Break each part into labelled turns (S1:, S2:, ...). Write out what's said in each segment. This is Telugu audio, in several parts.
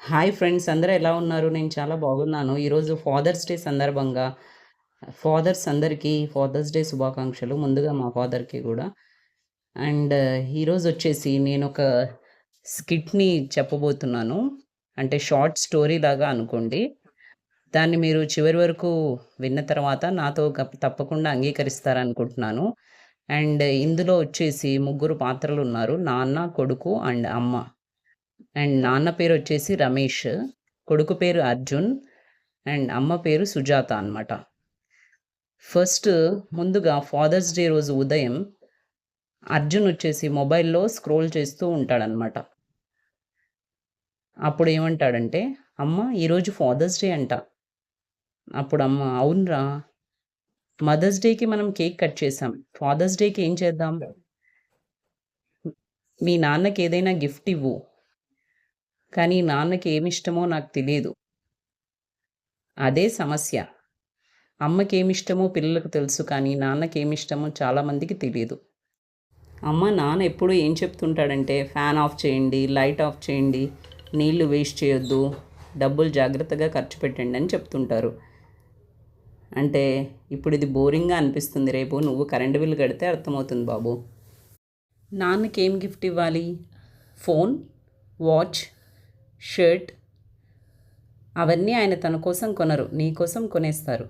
S1: హాయ్ ఫ్రెండ్స్, అందరూ ఎలా ఉన్నారు? నేను చాలా బాగున్నాను. ఈరోజు ఫాదర్స్ డే సందర్భంగా ఫాదర్స్ అందరికీ ఫాదర్స్ డే శుభాకాంక్షలు. ముందుగా మా ఫాదర్‌కి గూడా. అండ్ ఈరోజొచ్చేసి నేనొక స్కిట్‌ని చెప్పబోతున్నాను. అంటే షార్ట్ స్టోరీ లాగా అనుకోండి. దాన్ని మీరు చివరి వరకు విన్న తర్వాత నాతో తప్పకుండా అంగీకరిస్తారనుకుంటున్నాను. అండ్ ఇందులో వచ్చేసి ముగ్గురు పాత్రలున్నారు. నాన్న, కొడుకు అండ్ అమ్మ. అండ్ నాన్న పేరొచ్చేసి రమేష్, కొడుకు పేరు అర్జున్ అండ్ అమ్మ పేరు సుజాత అనమాట. ఫస్ట్ ముందుగా ఫాదర్స్ డే రోజు ఉదయం అర్జున్ వచ్చేసి మొబైల్‌లో స్క్రోల్ చేస్తూ ఉంటాడనమాట. అప్పుడేమంటాడంటే, "అమ్మ ఈరోజు ఫాదర్స్ డే అంట." అప్పుడు అమ్మ, "అవునురా! మదర్స్ డేకి మనం కేక్ కట్ చేసాం. ఫాదర్స్ డేకి ఏం చేద్దాం? మీ నాన్నకి ఏదైనా గిఫ్ట్ ఇవ్వు. కానీ నాన్నకి ఏమిష్టమో నాకు తెలీదు. అదే సమస్య. అమ్మకేమిష్టమో పిల్లలకు తెలుసు కానీ నాన్నకేమిష్టమో చాలా మందికి తెలీదు." నాన్న ఎప్పుడూ ఏం చెప్తుంటాడంటే, ఫ్యాన్ ఆఫ్ చేయండి, లైట్ ఆఫ్ చేయండి, నీళ్లు వేస్ట్ చేయొద్దు, డబ్బులు జాగ్రత్తగా ఖర్చు పెట్టండి అని చెప్తుంటారు. అంటే ఇప్పుడు ఇది బోరింగ్‌గా అనిపిస్తుంది. రేపు నువ్వు కరెంట్ బిల్ కడితే అర్థమవుతుంది బాబు. నాన్నకి ఏం గిఫ్ట్ ఇవ్వాలి? ఫోన్, వాచ్, షర్ట్ అవన్నీ ఆయన తన కోసం కొనరు. నీ కోసం కొనేస్తారు.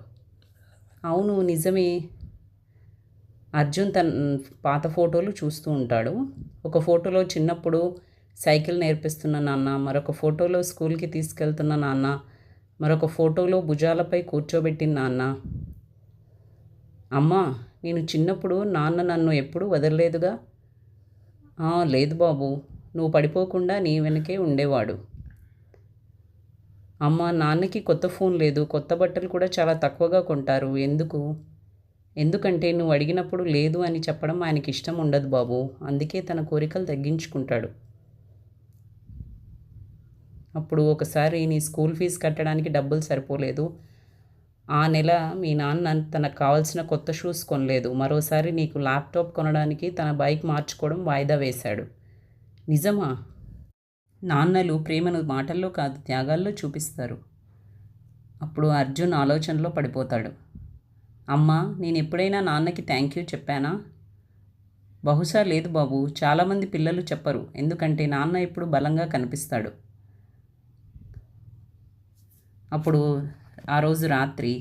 S1: అవును, నిజమే. అర్జున్ తన పాత ఫోటోలు చూస్తూ ఉంటాడు. ఒక ఫోటోలో చిన్నప్పుడు సైకిల్ నేర్పిస్తున్న నాన్న, మరొక ఫోటోలో స్కూల్‌కి తీసుకెళ్తున్న నాన్న, మరొక ఫోటోలో భుజాలపై కూర్చోబెట్టిన నాన్న. అమ్మా, నేను చిన్నప్పుడు నాన్న నన్ను ఎప్పుడూ వదలలేదుగా. లేదు బాబు, నువ్వు పడిపోకుండా నీ వెనకే ఉండేవాడు. నాన్నకి కొత్త ఫోన్ లేదు, కొత్త బట్టలు కూడా చాలా తక్కువగా కొంటారు. ఎందుకు? ఎందుకంటే నువ్వు అడిగినప్పుడు లేదు అని చెప్పడం ఆయనకి ఇష్టం ఉండదు బాబు. అందుకే తన కోరికలు తగ్గించుకుంటాడు. అప్పుడు ఒకసారి నీ స్కూల్ ఫీజు కట్టడానికి డబ్బులు సరిపోలేదు. ఆ నెల మీ నాన్న తనకు కావాల్సిన కొత్త షూస్ కొనలేదు. మరోసారి నీకు ల్యాప్టాప్ కొనడానికి తన బైక్ మార్చుకోవడం వాయిదా వేశాడు. నిజమా? నాన్నలు ప్రేమను మాటల్లో కాదు, త్యాగాల్లో చూపిస్తారు. అప్పుడు అర్జున్ ఆలోచనలో పడిపోతాడు. అమ్మా, నేను ఎప్పుడైనా నాన్నకి థ్యాంక్ యూ చెప్పానా? బహుశా లేదు బాబు. చాలామంది పిల్లలు చెప్పరు. ఎందుకంటే నాన్న ఎప్పుడు బలంగా కనిపిస్తాడు. అప్పుడు ఆ రోజు రాత్రి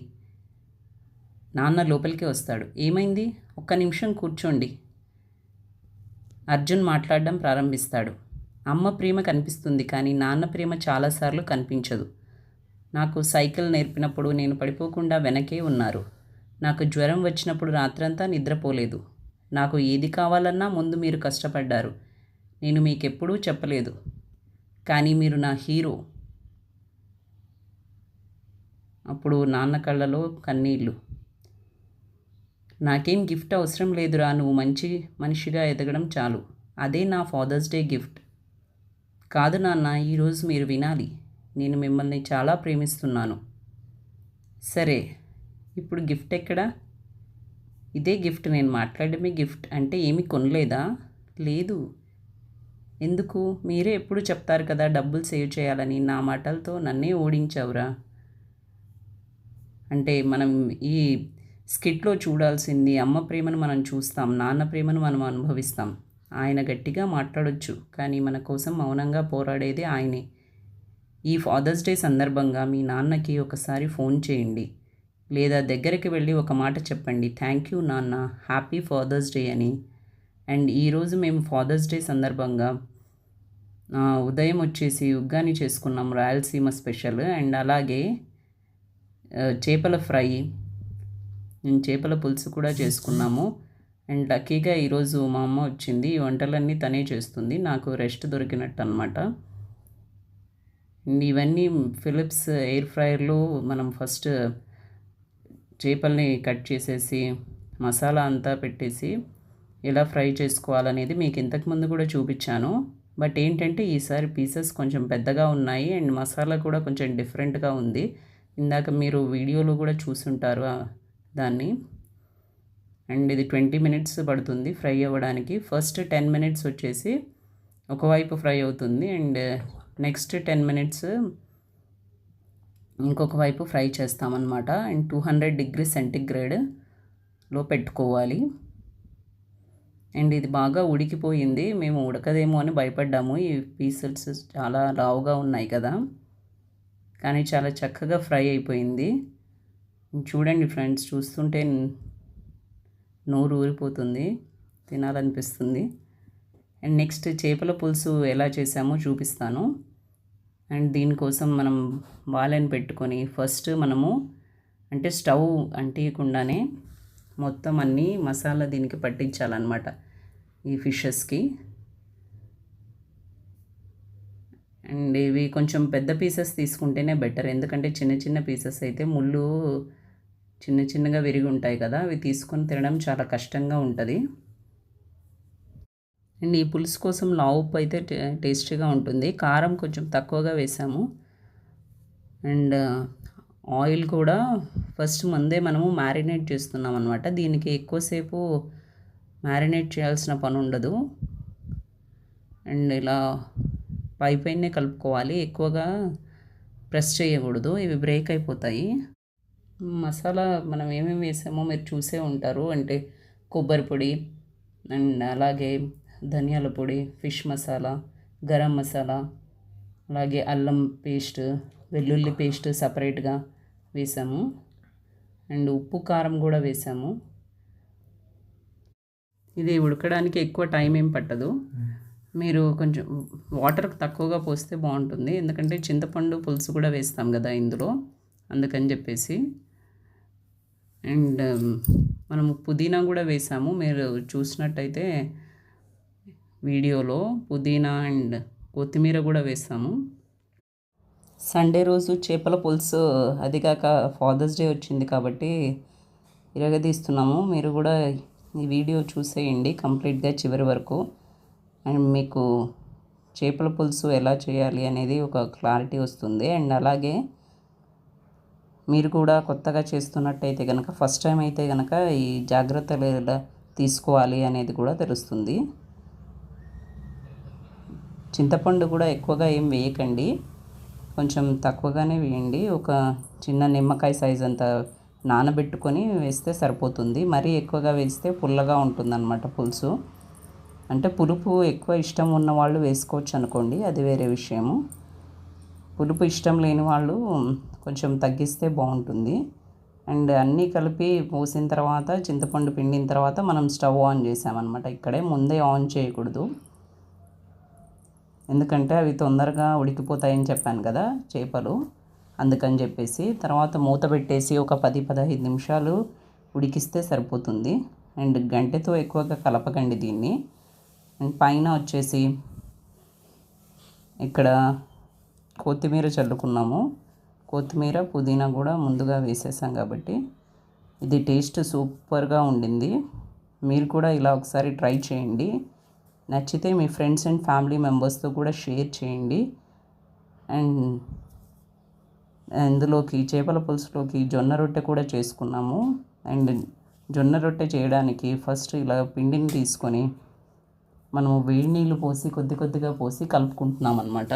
S1: నాన్న లోపలికి వస్తాడు. ఏమైంది? ఒక్క నిమిషం కూర్చోండి. అర్జున్ మాట్లాడడం ప్రారంభిస్తాడు. అమ్మ ప్రేమ కనిపిస్తుంది కానీ నాన్న ప్రేమ చాలాసార్లు కనిపించదు. నాకు సైకిల్ నేర్పినప్పుడు నేను పడిపోకుండా వెనకే ఉన్నారు. నాకు జ్వరం వచ్చినప్పుడు రాత్రంతా నిద్రపోలేదు. నాకు ఏది కావాలన్నా ముందు మీరు కష్టపడ్డారు. నేను మీకెప్పుడూ చెప్పలేదు. కానీ మీరు నా హీరో. అప్పుడు నాన్న కళ్ళలో కన్నీళ్ళు. నాకేం గిఫ్ట్ అవసరం లేదురా, నువ్వు మంచి మనిషిగా ఎదగడం చాలు. అదే నా ఫాదర్స్ డే గిఫ్ట్. కాదు నాన్న, ఈరోజు మీరు వినాలి. నేను మిమ్మల్ని చాలా ప్రేమిస్తున్నాను. సరే, ఇప్పుడు గిఫ్ట్ ఎక్కడా? ఇదే గిఫ్ట్, నేను మాట్లాడమే గిఫ్ట్. అంటే ఏమీ కొనలేదా? లేదు. ఎందుకు? మీరే ఎప్పుడు చెప్తారు కదా డబ్బులు సేవ్ చేయాలని. నా మాటలతో నన్నే ఓడించావురా. అంటే మనం ఈ స్కిట్‌లో చూడాల్సింది అమ్మ ప్రేమను మనం చూస్తాం. నాన్న ప్రేమను మనం అనుభవిస్తాం. ఆయన గట్టిగా మాట్లాడొచ్చు, కానీ మన కోసం మౌనంగా పోరాడేది ఆయనే. ఈ ఫాదర్స్ డే సందర్భంగా మీ నాన్నకి ఒకసారి ఫోన్ చేయండి. లేదా దగ్గరికి వెళ్ళి ఒక మాట చెప్పండి. థ్యాంక్ యూ నాన్న, హ్యాపీ ఫాదర్స్ డే అని. అండ్ ఈరోజు మేము ఫాదర్స్ డే సందర్భంగా ఉదయం వచ్చేసి ఉగ్గాని చేసుకున్నాం, రాయలసీమ స్పెషల్. అండ్ అలాగే చేపల ఫ్రై, చేపల పులుసు కూడా చేసుకున్నాము. అండ్ లక్కీగా ఈరోజు మా అమ్మ వచ్చింది. ఈ వంటలన్నీ తనే చేస్తుంది. నాకు రెస్ట్ దొరికినట్టు అనమాట. ఇవన్నీ ఫిలిప్స్ ఎయిర్ ఫ్రైయర్లో మనం ఫస్ట్ చేపల్ని కట్ చేసేసి మసాలా అంతా పెట్టేసి ఎలా ఫ్రై చేసుకోవాలనేది మీకు ఇంతకుముందు కూడా చూపించాను. బట్ ఏంటంటే ఈసారి పీసెస్ కొంచెం పెద్దగా ఉన్నాయి అండ్ మసాలా కూడా కొంచెం డిఫరెంట్గా ఉంది. ఇందాక మీరు వీడియోలో కూడా చూసుంటారు దాన్ని. అండ్ ఇది 20 మినిట్స్ పడుతుంది ఫ్రై అవ్వడానికి. ఫస్ట్ 10 మినిట్స్ వచ్చేసి ఒకవైపు ఫ్రై అవుతుంది అండ్ నెక్స్ట్ 10 మినిట్స్ ఇంకొక వైపు ఫ్రై చేస్తామన్నమాట. అండ్ 200 డిగ్రీ సెంటిగ్రేడ్లో పెట్టుకోవాలి. అండ్ ఇది బాగా ఉడికిపోయింది. మేము ఉడకదేమో అని భయపడ్డాము. ఈ పీసెస్ చాలా లావుగా ఉన్నాయి కదా, కానీ చాలా చక్కగా ఫ్రై అయిపోయింది. చూడండి ఫ్రెండ్స్, చూస్తుంటే నోరు ఊరిపోతుంది, తినాలనిపిస్తుంది. అండ్ నెక్స్ట్ చేపల పులుసు ఎలా చేసామో చూపిస్తాను. అండ్ దీనికోసం మనం బాలెన్ పెట్టుకొని ఫస్ట్ మనము అంటే స్టవ్ అంటియకుండానే మొత్తం అన్నీ మసాలా దీనికి పట్టించాలన్నమాట, ఈ ఫిషెస్కి. అండ్ ఇవి కొంచెం పెద్ద పీసెస్ తీసుకుంటేనే బెటర్, ఎందుకంటే చిన్న చిన్న పీసెస్ అయితే ముళ్ళు చిన్న చిన్నగా విరిగి ఉంటాయి కదా, అవి తీసుకొని తినడం చాలా కష్టంగా ఉంటుంది. అండ్ ఈ పులుసు కోసం లావు ఉప్పు అయితే టేస్టీగా ఉంటుంది. కారం కొంచెం తక్కువగా వేసాము. అండ్ ఆయిల్ కూడా ఫస్ట్ ముందే మనము మ్యారినేట్ చేస్తున్నాం అనమాట. దీనికి ఎక్కువసేపు మ్యారినేట్ చేయాల్సిన పని ఉండదు. అండ్ ఇలా పైనే కలుపుకోవాలి, ఎక్కువగా ప్రెస్ చేయకూడదు, ఇవి బ్రేక్ అయిపోతాయి. మసాలా మనం ఏమేమి వేసామో మీరు చూసే ఉంటారు. అంటే కొబ్బరి పొడి, అండ్ అలాగే ధనియాల పొడి, ఫిష్ మసాలా, గరం మసాలా, అలాగే అల్లం పేస్ట్, వెల్లుల్లి పేస్ట్ సపరేట్గా వేసాము. అండ్ ఉప్పు కారం కూడా వేసాము. ఇది ఉడకడానికి ఎక్కువ టైం ఏం పట్టదు. మీరు కొంచెం వాటర్ తక్కువగా పోస్తే బాగుంటుంది, ఎందుకంటే చింతపండు పులుసు కూడా వేస్తాం కదా ఇందులో, అందుకని చెప్పేసి. అండ్ మనము పుదీనా కూడా వేసాము. మీరు చూసినట్టయితే వీడియోలో పుదీనా అండ్ కొత్తిమీర కూడా వేసాము. సండే రోజు చేపల పులుసు, అది కాక ఫాదర్స్ డే వచ్చింది కాబట్టి ఇరగదీస్తున్నాము. మీరు కూడా ఈ వీడియో చూసేయండి కంప్లీట్గా చివరి వరకు. అండ్ మీకు చేపల పులుసు ఎలా చేయాలి అనేది ఒక క్లారిటీ వస్తుంది. అండ్ అలాగే మీరు కూడా కొత్తగా చేస్తున్నట్టయితే కనుక, ఫస్ట్ టైం అయితే కనుక ఈ జాగ్రత్తలు ఎలా తీసుకోవాలి అనేది కూడా తెలుస్తుంది. చింతపండు కూడా ఎక్కువగా ఏం వేయకండి, కొంచెం తక్కువగానే వేయండి. ఒక చిన్న నిమ్మకాయ సైజ్ అంత నానబెట్టుకొని వేస్తే సరిపోతుంది. మరీ ఎక్కువగా వేస్తే పుల్లగా ఉంటుందన్నమాట పులుసు. అంటే పులుపు ఎక్కువ ఇష్టం ఉన్న వాళ్ళు వేసుకోవచ్చు అనుకోండి, అది వేరే విషయము. పులుపు ఇష్టం లేని వాళ్ళు కొంచెం తగ్గిస్తే బాగుంటుంది. అండ్ అన్నీ కలిపి పోసిన తర్వాత, చింతపండు పిండిన తర్వాత మనం స్టవ్ ఆన్ చేసామన్నమాట. ఇక్కడే ముందే ఆన్ చేయకూడదు, ఎందుకంటే అవి తొందరగా ఉడికిపోతాయని చెప్పాను కదా చేపలు, అందుకని చెప్పేసి. తర్వాత మూత పెట్టేసి ఒక 10-15 నిమిషాలు ఉడికిస్తే సరిపోతుంది. అండ్ గంటెతో ఎక్కువగా కలపకండి దీన్ని. అండ్ పైన వచ్చేసి ఇక్కడ కొత్తిమీర చల్లుకున్నాము. కొత్తిమీర, పుదీనా కూడా ముందుగా వేసేసాం కాబట్టి ఇది టేస్ట్ సూపర్గా ఉండింది. మీరు కూడా ఇలా ఒకసారి ట్రై చేయండి. నచ్చితే మీ ఫ్రెండ్స్ అండ్ ఫ్యామిలీ మెంబర్స్తో కూడా షేర్ చేయండి. అండ్ ఇందులోకి చేపల పులుసులోకి జొన్న రొట్టె కూడా చేసుకున్నాము. అండ్ జొన్న రొట్టె చేయడానికి ఫస్ట్ ఇలా పిండిని తీసుకొని మనము వేడి నీళ్ళు పోసి కొద్ది కొద్దిగా పోసి కలుపుకుంటున్నాం అన్నమాట.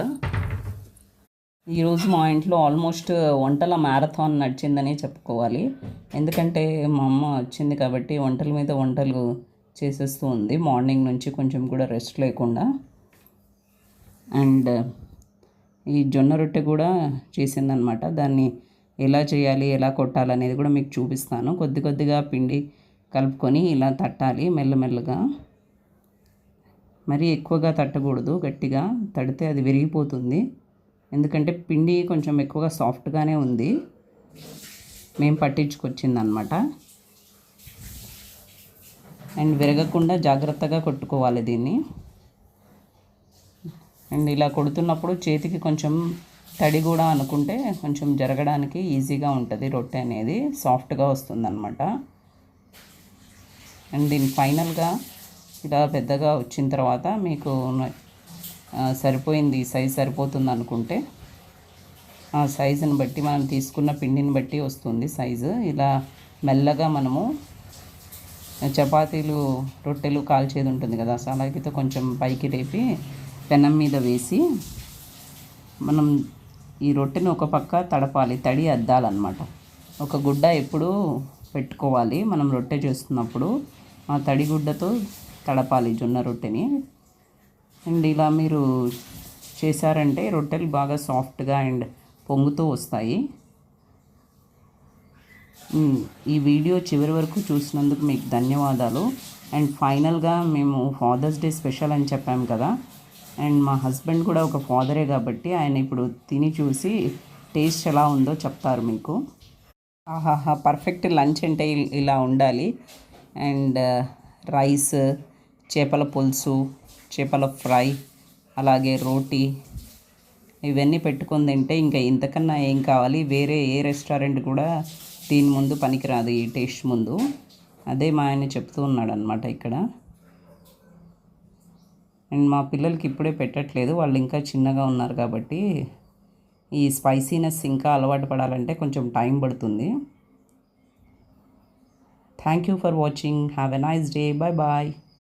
S1: ఈరోజు మా ఇంట్లో ఆల్మోస్ట్ వంటల మ్యారథాన్ నడిచిందనే చెప్పుకోవాలి. ఎందుకంటే మా అమ్మ వచ్చింది కాబట్టి వంటల మీద వంటలు చేసేస్తూ ఉంది మార్నింగ్ నుంచి, కొంచెం కూడా రెస్ట్ లేకుండా. అండ్ ఈ జొన్న రొట్టె కూడా చేసిందనమాట. దాన్ని ఎలా చేయాలి, ఎలా కొట్టాలనేది కూడా మీకు చూపిస్తాను. కొద్ది కొద్దిగా పిండి కలుపుకొని ఇలా తట్టాలి మెల్లమెల్లగా. మరీ ఎక్కువగా తట్టకూడదు, గట్టిగా తడితే అది విరిగిపోతుంది. ఎందుకంటే పిండి కొంచెం ఎక్కువగా సాఫ్ట్గానే ఉంది, మేము పట్టించుకొచ్చిందనమాట. అండ్ విరగకుండా జాగ్రత్తగా కొట్టుకోవాలి దీన్ని. అండ్ ఇలా కొడుతున్నప్పుడు చేతికి కొంచెం తడి కూడా అనుకుంటే కొంచెం జరగడానికి ఈజీగా ఉంటుంది, రొట్టె అనేది సాఫ్ట్గా వస్తుందన్నమాట. అండ్ దీని ఫైనల్గా ఇలా పెద్దగా వచ్చిన తర్వాత మీకు సరిపోయింది, సైజ్ సరిపోతుంది అనుకుంటే ఆ సైజుని బట్టి, మనం తీసుకున్న పిండిని బట్టి వస్తుంది సైజు. ఇలా మెల్లగా మనము చపాతీలు, రొట్టెలు కాల్చేది ఉంటుంది కదా, సలాగితో కొంచెం పైకి లేపి పెనం మీద వేసి మనం ఈ రొట్టెని ఒక పక్క తడపాలి, తడి అద్దాలన్నమాట. ఒక గుడ్డ ఎప్పుడూ పెట్టుకోవాలి మనం రొట్టె చేస్తున్నప్పుడు. ఆ తడి గుడ్డతో తడపాలి జొన్న రొట్టెని. అండ్ ఇలా మీరు చేశారంటే రొట్టెలు బాగా సాఫ్ట్గా అండ్ పొంగుతూ వస్తాయి. ఈ వీడియో చివరి వరకు చూసినందుకు మీకు ధన్యవాదాలు. అండ్ ఫైనల్గా మేము ఫాదర్స్ డే స్పెషల్ అని చెప్పాము కదా, అండ్ మా హస్బెండ్ కూడా ఒక ఫాదరే కాబట్టి ఆయన ఇప్పుడు తిని చూసి టేస్ట్ ఎలా ఉందో చెప్తారు మీకు. ఆహాహా, పర్ఫెక్ట్ లంచ్ అంటే ఇలా ఉండాలి. అండ్ రైస్, చేపల పులుసు, చేపల ఫ్రై, అలాగే రోటీ ఇవన్నీ పెట్టుకొని తింటే ఇంకా ఇంతకన్నా ఏం కావాలి. వేరే ఏ రెస్టారెంట్ కూడా దీని ముందు పనికిరాదు, ఈ టేస్ట్ ముందు. అదే మా ఆయన చెప్తూ ఉన్నాడు అనమాట ఇక్కడ. అండ్ మా పిల్లలకి ఇప్పుడే పెట్టట్లేదు, వాళ్ళు ఇంకా చిన్నగా ఉన్నారు కాబట్టి ఈ స్పైసీనెస్ ఇంకా అలవాటు పడాలంటే కొంచెం టైం పడుతుంది. Thank you for watching. Have a nice day. Bye bye.